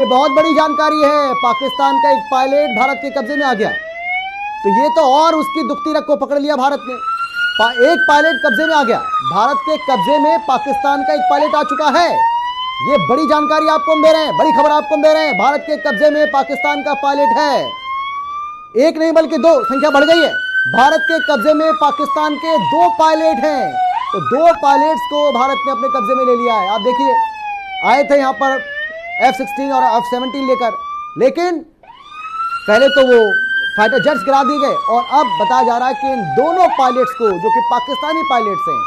ये बहुत बड़ी जानकारी है। पाकिस्तान का एक पायलट भारत के कब्जे में आ गया। तो ये तो और उसकी दुखती रग को पकड़ लिया भारत ने। एक पायलट कब्जे में आ गया। भारत के कब्जे में पाकिस्तान का एक पायलट आ चुका है। ये बड़ी जानकारी आपको हम दे रहे हैं, बड़ी खबर आपको हम दे रहे हैं। भारत के कब्जे में पाकिस्तान का पायलट है। एक नहीं बल्कि दो, संख्या बढ़ गई है। भारत के कब्जे में पाकिस्तान के 2 पायलट हैं। तो 2 पायलट्स को भारत ने अपने कब्जे में ले लिया है। आप देखिए, आए थे यहां पर F-16 और F-17 लेकर, लेकिन पहले तो वो फाइटर जेट्स गिरा दिए गए और अब बताया जा रहा है कि इन दोनों पायलट्स को, जो कि पाकिस्तानी पायलट्स हैं,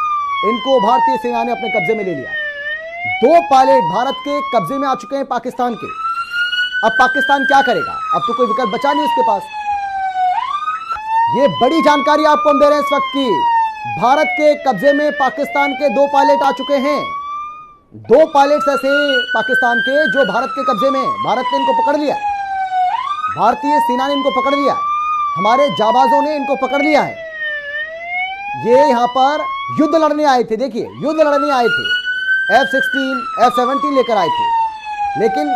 इनको भारतीय सेना ने अपने कब्जे में ले लिया। 2 पायलट भारत के कब्जे में आ चुके हैं पाकिस्तान के। अब पाकिस्तान क्या करेगा? अब तो कोई विकल्प बचा नहीं उसके पास। ये बड़ी जानकारी आपको हम दे रहे हैं इस वक्त की। भारत के कब्जे में पाकिस्तान के 2 पायलट आ चुके हैं। 2 पायलट्स ऐसे पाकिस्तान के जो भारत के कब्जे में। भारत ने इनको पकड़ लिया, भारतीय सेना ने इनको पकड़ लिया है, हमारे जाबाजों ने इनको पकड़ लिया है। ये यहां पर युद्ध लड़ने आए थे। देखिए, युद्ध लड़ने आए थे, F-16 F-17 लेकर आए थे, लेकिन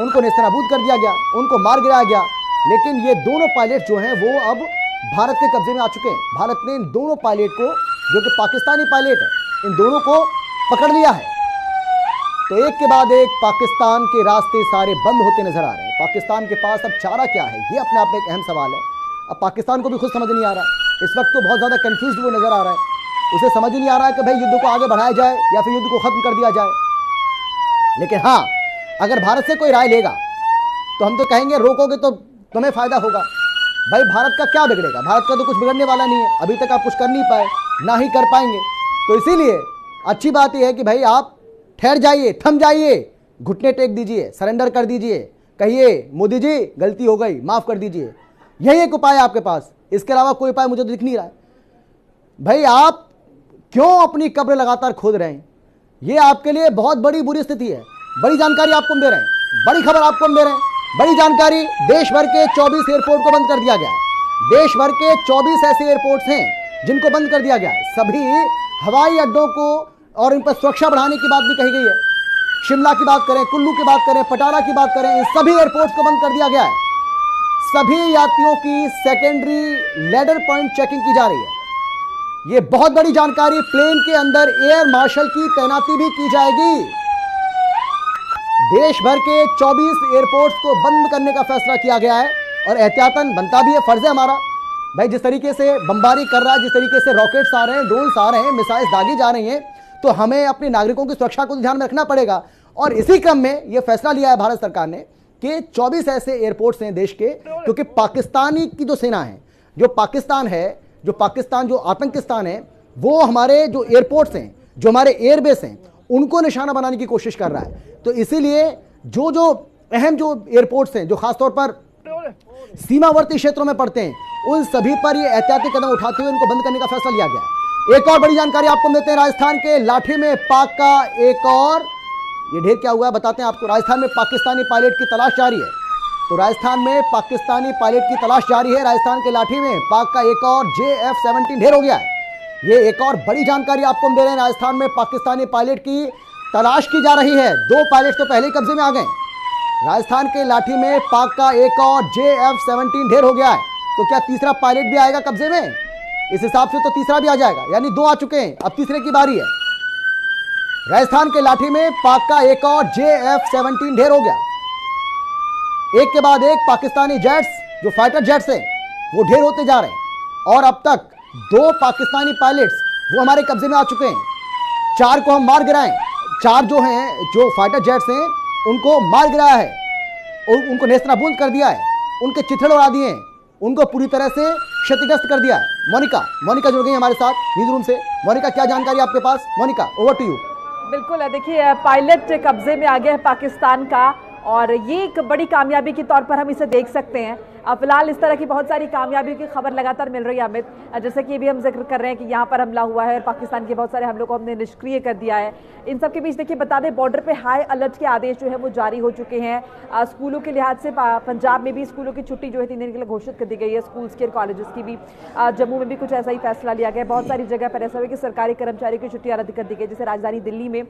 उनको नेस्तनाबूद कर दिया गया, उनको मार गिराया गया। लेकिन ये दोनों पायलट जो हैं वो अब भारत के कब्जे में आ चुके हैं। भारत ने इन दोनों पायलट को, जो कि पाकिस्तानी पायलट है, इन दोनों को पकड़ लिया है। तो एक के बाद एक पाकिस्तान के रास्ते सारे बंद होते नजर आ रहे हैं। पाकिस्तान के पास अब चारा क्या है, ये अपने आप में एक अहम सवाल है। अब पाकिस्तान को भी खुद समझ नहीं आ रहा है। इस वक्त तो बहुत ज्यादा कंफ्यूज वो नजर आ रहा है। उसे समझ ही नहीं आ रहा है कि भाई युद्ध को आगे बढ़ाया जाए या फिर युद्ध को खत्म कर दिया जाए। लेकिन हाँ, अगर भारत से कोई राय लेगा तो हम तो कहेंगे रोकोगे तो तुम्हें फायदा होगा। भाई भारत का क्या बिगड़ेगा? भारत का तो कुछ बिगड़ने वाला नहीं है। अभी तक आप कुछ कर नहीं पाए, ना ही कर पाएंगे। तो इसीलिए अच्छी बात यह है कि भाई आप ठहर जाइए, थम जाइए, घुटने टेक दीजिए, सरेंडर कर दीजिए, कहिए मोदी जी गलती हो गई, माफ कर दीजिए। यही एक उपाय है आपके पास। इसके अलावा कोई उपाय मुझे तो दिख नहीं रहा है। भाई आप क्यों अपनी कब्र लगातार खोद रहे हैं? ये आपके लिए बहुत बड़ी बुरी स्थिति है। बड़ी जानकारी आपको हम दे रहे हैं, बड़ी खबर आपको हम दे रहे हैं। बड़ी जानकारी, देश भर के 24 एयरपोर्ट को बंद कर दिया गया है। देश भर के 24 ऐसे एयरपोर्ट्स हैं जिनको बंद कर दिया गया है। सभी हवाई अड्डों को और इन पर सुरक्षा बढ़ाने की बात भी कही गई है। शिमला की बात करें, कुल्लू की बात करें, पटाला की बात करें, इन सभी एयरपोर्ट्स को बंद कर दिया गया है। सभी यात्रियों की सेकेंडरी लैडर पॉइंट चेकिंग की जा रही है। ये बहुत बड़ी जानकारी। प्लेन के अंदर एयर मार्शल की तैनाती भी की जाएगी। देश भर के 24 एयरपोर्ट्स को बंद करने का फैसला किया गया है और एहतियातन बनता भी है, फर्ज है हमारा। भाई जिस तरीके से बमबारी कर रहा है, जिस तरीके से रॉकेट्स आ रहे हैं, ड्रोन्स आ रहे हैं, मिसाइल्स दागी जा रही हैं, तो हमें अपने नागरिकों की सुरक्षा को ध्यान में रखना पड़ेगा। और इसी क्रम में यह फैसला लिया है भारत सरकार ने कि 24 ऐसे एयरपोर्ट्स हैं देश के, क्योंकि पाकिस्तानी की जो सेना है, जो पाकिस्तान है, जो आतंकिस्तान है, वो हमारे जो एयरपोर्ट्स हैं, जो हमारे एयरबेस हैं, उनको निशाना बनाने की कोशिश कर रहा है। तो इसीलिए जो अहम जो एयरपोर्ट्स हैं, जो खासतौर पर सीमावर्ती क्षेत्रों में पड़ते हैं, उन सभी पर ये एहतियाती कदम उठाते हुए इनको बंद करने का फैसला लिया गया है। एक और बड़ी जानकारी आपको देते हैं। राजस्थान के लाठी में पाक का एक और, ये ढेर क्या हुआ है बताते हैं आपको। राजस्थान में पाकिस्तानी पायलट की तलाश जारी है। तो राजस्थान में पाकिस्तानी पायलट की तलाश जारी है। राजस्थान के लाठी में पाक का एक और JF-17 ढेर हो गया है। ये एक और बड़ी जानकारी आपको हम दे रहे हैं। राजस्थान में पाकिस्तानी पायलट की तलाश की जा रही है। 2 पायलट तो पहले ही कब्जे में आ गए। राजस्थान के लाठी में पाक का एक और JF-17 ढेर हो गया है। तो क्या तीसरा पायलट भी आएगा कब्जे में? इस हिसाब से तो तीसरा भी आ जाएगा, यानी 2 आ चुके हैं, अब तीसरे की बारी है। राजस्थान के लाठी में पाक का एक और JF-17 ढेर हो गया। एक के बाद एक पाकिस्तानी जेट्स, जो फाइटर जेट्स हैं, वो ढेर होते जा रहे हैं। और अब तक 2 पाकिस्तानी पायलट्स वो हमारे कब्जे में आ चुके हैं। 4 को हम मार गिराएं। 4 जो हैं, जो फाइटर जेट्स हैं, उनको मार गिराया है, उनको नेस्तनाबूद कर दिया है, उनके चिथड़े उड़ा दिए हैं, उनको पूरी तरह से क्षतिग्रस्त कर दिया है। मोनिका जुड़ गई हमारे साथ न्यूज रूम से। मोनिका, क्या जानकारी आपके पास? Monika, over to you. बिल्कुल, देखिए पायलट कब्जे में आ गया है पाकिस्तान का, और ये एक बड़ी कामयाबी के तौर पर हम इसे देख सकते हैं। फिलहाल इस तरह की बहुत सारी कामयाबियों की खबर लगातार मिल रही है अमित। जैसे कि अभी हम जिक्र कर रहे हैं कि यहाँ पर हमला हुआ है और पाकिस्तान के बहुत सारे हमलों को हमने निष्क्रिय कर दिया है। इन सब के बीच देखिए बता दें बॉर्डर पे हाई अलर्ट के आदेश जो है वो जारी हो चुके हैं। स्कूलों के लिहाज से पंजाब में भी स्कूलों की छुट्टी जो है 3 दिन के लिए घोषित कर दी गई है, स्कूल्स के और कॉलेजेस की भी। जम्मू में भी कुछ ऐसा ही फैसला लिया गया। बहुत सारी जगह पर ऐसा हुआ कि सरकारी कर्मचारियों की छुट्टियां रद्द कर दी गई। जैसे राजधानी दिल्ली में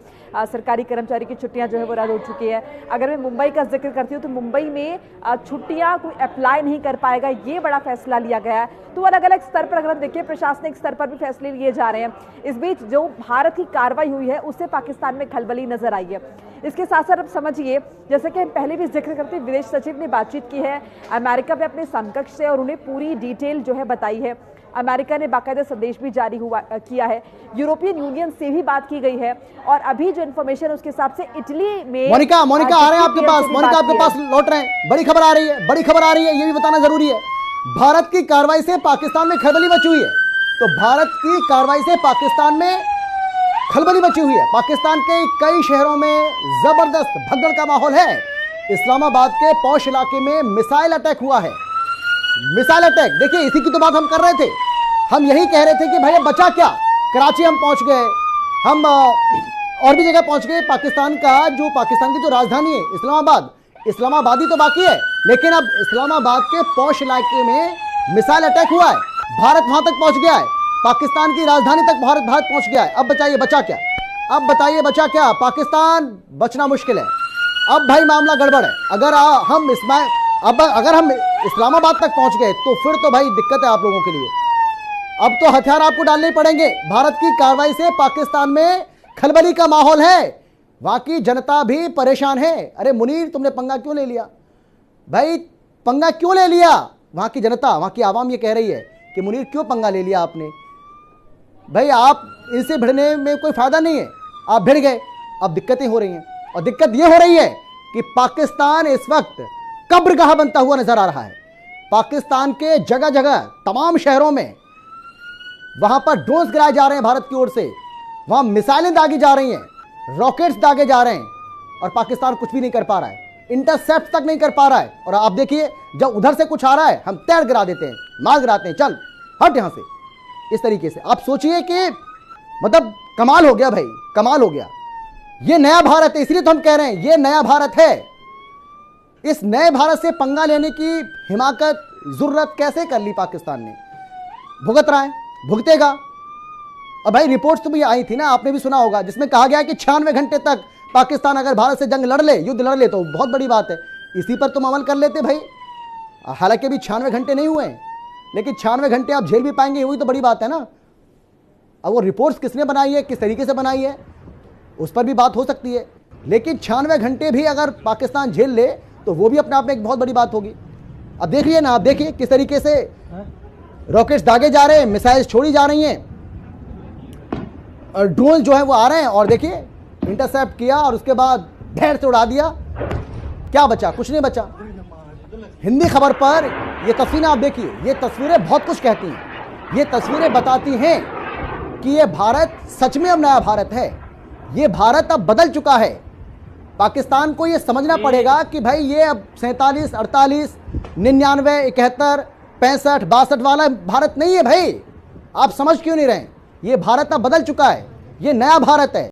सरकारी कर्मचारी की छुट्टियां जो है वो रद्द हो चुकी है। अगर मैं मुंबई का जिक्र करती हूँ तो मुंबई में छुट्टियां कोई अप्लाई नहीं कर पाएगा, ये बड़ा फैसला लिया गया है। तो अलग अलग स्तर पर अगर हम देखिए प्रशासनिक स्तर पर भी फैसले लिए जा रहे हैं। इस बीच जो भारत की कार्रवाई हुई है उससे पाकिस्तान में खलबली नजर आई है। इसके साथ साथ अब समझिए, जैसे कि हम पहले भी जिक्र करते हैं, विदेश सचिव ने बातचीत की है अमेरिका में अपने समकक्ष से और उन्हें पूरी डिटेल जो है बताई है। अमेरिका ने बाकायदा संदेश भी जारी किया है। यूरोपियन यूनियन से भी बात की गई है और अभी जो इन्फॉर्मेशन उसके हिसाब से इटली में मोनिका आ रहे हैं आपके पास, मोनिका आपके पास लौट रहे हैं। बड़ी खबर आ रही है, बड़ी खबर आ रही है, ये भी बताना जरूरी है। भारत की कार्रवाई से पाकिस्तान में खलबली मची हुई है। तो भारत की कार्रवाई से पाकिस्तान में खलबली मची हुई है। पाकिस्तान के कई शहरों में जबरदस्त भगदड़ का माहौल है। इस्लामाबाद के पौष इलाके में मिसाइल अटैक हुआ है। मिसाइल अटैक, देखिए इसी की तो बात हम कर रहे थे। हम यही कह रहे थे कि भाई बचा क्या। कराची हम पहुंच गए, हम और भी जगह पहुंच गए। पाकिस्तान की जो राजधानी है इस्लामाबाद ही तो बाकी है। लेकिन अब इस्लामाबाद के पौष इलाके में मिसाइल अटैक हुआ है। भारत वहां तक पहुंच गया है, पाकिस्तान की राजधानी तक भारत पहुंच गया है। अब बताइए बचा क्या, अब बताइए बचा क्या। पाकिस्तान बचना मुश्किल है। अब भाई मामला गड़बड़ है। अगर हम इस्लामाबाद तक पहुंच गए तो फिर तो भाई दिक्कत है आप लोगों के लिए। अब तो हथियार आपको डालने ही पड़ेंगे। भारत की कार्रवाई से पाकिस्तान में खलबली का माहौल है, वहां की जनता भी परेशान है। अरे मुनीर, तुमने पंगा क्यों ले लिया भाई, पंगा क्यों ले लिया। वहां की जनता, वहां की आवाम ये कह रही है कि मुनीर क्यों पंगा ले लिया आपने। भाई आप इनसे भिड़ने में कोई फायदा नहीं है, आप भिड़ गए। अब दिक्कतें हो रही हैं और दिक्कत यह हो रही है कि पाकिस्तान इस वक्त कब्रगाह बनता हुआ नजर आ रहा है। पाकिस्तान के जगह जगह तमाम शहरों में वहां पर ड्रोन्स गिराए जा रहे हैं भारत की ओर से, वहां मिसाइलें दागी जा रही हैं, रॉकेट्स दागे जा रहे हैं और पाकिस्तान कुछ भी नहीं कर पा रहा है, इंटरसेप्ट तक नहीं कर पा रहा है। और आप देखिए जब उधर से कुछ आ रहा है हम तैर गिरा देते हैं, मार गिराते हैं, चल हट यहां से। इस तरीके से आप सोचिए कि मतलब कमाल हो गया भाई, कमाल हो गया। ये नया भारत है, इसलिए तो हम कह रहे हैं ये नया भारत है। इस नए भारत से पंगा लेने की हिमाकत जरूरत कैसे कर ली पाकिस्तान ने। भुगत रहा है, भुगतेगा। अब भाई रिपोर्ट्स तो भी आई थी ना, आपने भी सुना होगा, जिसमें कहा गया कि 96 घंटे तक पाकिस्तान अगर भारत से जंग लड़ ले, युद्ध लड़ ले तो बहुत बड़ी बात है। इसी पर तुम अमल कर लेते भाई। हालांकि अभी 96 घंटे नहीं हुए हैं, लेकिन 96 घंटे आप झेल भी पाएंगे, वही तो बड़ी बात है ना। अब वो रिपोर्ट्स किसने बनाई है, किस तरीके से बनाई है, उस पर भी बात हो सकती है। लेकिन 96 घंटे भी अगर पाकिस्तान झेल ले तो वो भी अपने आप में एक बहुत बड़ी बात होगी। अब देखिए ना, आप देखिए किस तरीके से रॉकेट्स दागे जा रहे हैं, मिसाइल्स छोड़ी जा रही हैं, और ड्रोन जो है वो आ रहे हैं और देखिए इंटरसेप्ट किया और उसके बाद ढेर से उड़ा दिया। क्या बचा, कुछ नहीं बचा। हिंदी खबर पर ये तस्वीरें आप देखिए, ये तस्वीरें बहुत कुछ कहती हैं। ये तस्वीरें बताती हैं कि ये भारत सच में अब नया भारत है। ये भारत अब बदल चुका है। पाकिस्तान को ये समझना पड़ेगा कि भाई ये अब 47, 48, 99, 71, 65, 62 वाला भारत नहीं है भाई। आप समझ क्यों नहीं रहे। ये भारत अब बदल चुका है, ये नया भारत है।